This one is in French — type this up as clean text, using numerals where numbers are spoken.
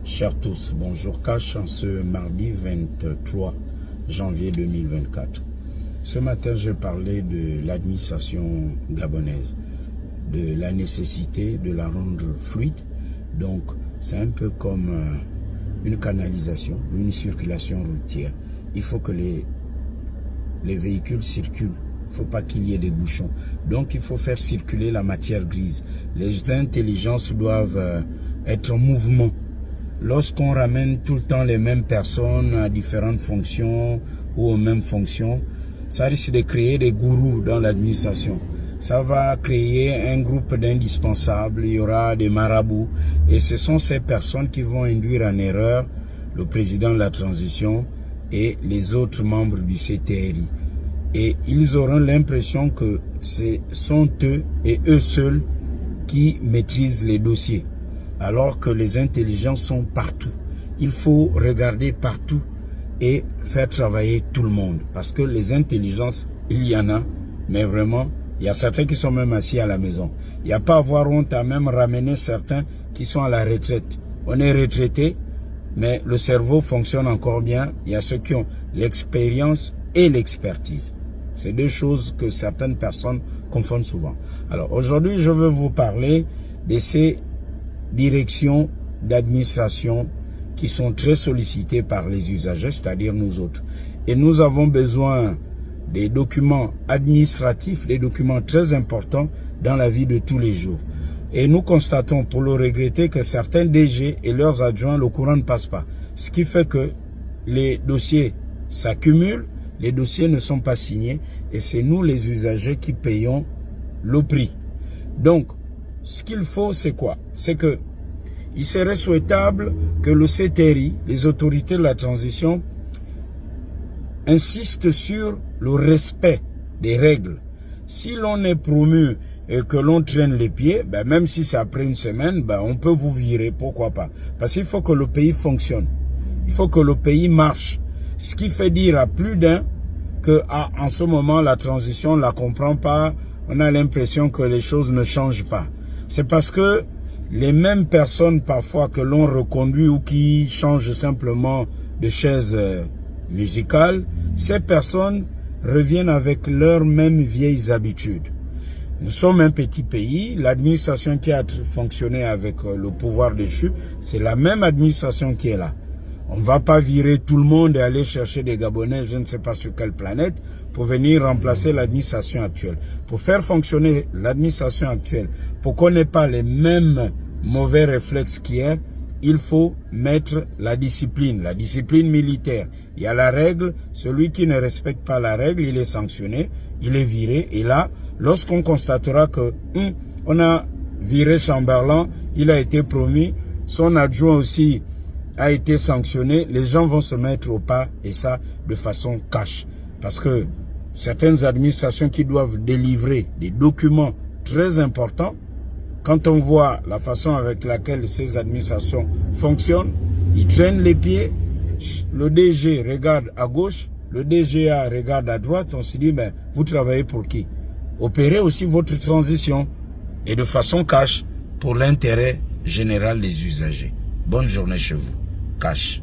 Chers tous, bonjour Cash en ce mardi 23 janvier 2024. Ce matin, je parlais de l'administration gabonaise, de la nécessité de la rendre fluide. Donc, c'est un peu comme une canalisation, une circulation routière. Il faut que les véhicules circulent. Il ne faut pas qu'il y ait des bouchons. Donc, il faut faire circuler la matière grise. Les intelligences doivent être en mouvement. Lorsqu'on ramène tout le temps les mêmes personnes à différentes fonctions ou aux mêmes fonctions, ça risque de créer des gourous dans l'administration. Ça va créer un groupe d'indispensables, il y aura des marabouts. Et ce sont ces personnes qui vont induire en erreur le président de la transition et les autres membres du CTRI. Et ils auront l'impression que ce sont eux et eux seuls qui maîtrisent les dossiers. Alors que les intelligences sont partout. Il faut regarder partout et faire travailler tout le monde. Parce que les intelligences, il y en a, mais vraiment, il y a certains qui sont même assis à la maison. Il n'y a pas à avoir honte à même ramener certains qui sont à la retraite. On est retraité, mais le cerveau fonctionne encore bien. Il y a ceux qui ont l'expérience et l'expertise. C'est deux choses que certaines personnes confondent souvent. Alors aujourd'hui, je veux vous parler de ces directions d'administration qui sont très sollicitées par les usagers, c'est-à-dire nous autres. Et nous avons besoin des documents administratifs, des documents très importants dans la vie de tous les jours. Et nous constatons, pour le regretter, que certains DG et leurs adjoints, le courant ne passe pas. Ce qui fait que les dossiers s'accumulent, les dossiers ne sont pas signés, et c'est nous les usagers qui payons le prix. Donc, ce qu'il faut, c'est quoi? C'est que il serait souhaitable que le CTRI, les autorités de la transition, insistent sur le respect des règles. Si l'on est promu et que l'on traîne les pieds, ben même si c'est après une semaine, ben on peut vous virer, pourquoi pas? Parce qu'il faut que le pays fonctionne. Il faut que le pays marche. Ce qui fait dire à plus d'un que en ce moment, la transition ne la comprend pas, on a l'impression que les choses ne changent pas. C'est parce que les mêmes personnes parfois que l'on reconduit ou qui changent simplement de chaise musicale, ces personnes reviennent avec leurs mêmes vieilles habitudes. Nous sommes un petit pays, l'administration qui a fonctionné avec le pouvoir déchu, c'est la même administration qui est là. On ne va pas virer tout le monde et aller chercher des Gabonais, je ne sais pas sur quelle planète, pour venir remplacer l'administration actuelle. Pour faire fonctionner l'administration actuelle, pour qu'on n'ait pas les mêmes mauvais réflexes qu'hier, il faut mettre la discipline militaire. Il y a la règle, celui qui ne respecte pas la règle, il est sanctionné, il est viré. Et là, lorsqu'on constatera que on a viré Chamberlain, il a été promu, son adjoint aussi a été sanctionné, les gens vont se mettre au pas, et ça de façon cash. Parce que certaines administrations qui doivent délivrer des documents très importants, quand on voit la façon avec laquelle ces administrations fonctionnent, ils traînent les pieds, le DG regarde à gauche, le DGA regarde à droite, on se dit, mais vous travaillez pour qui? Opérez aussi votre transition, et de façon cash, pour l'intérêt général des usagers. Bonne journée chez vous. Cash.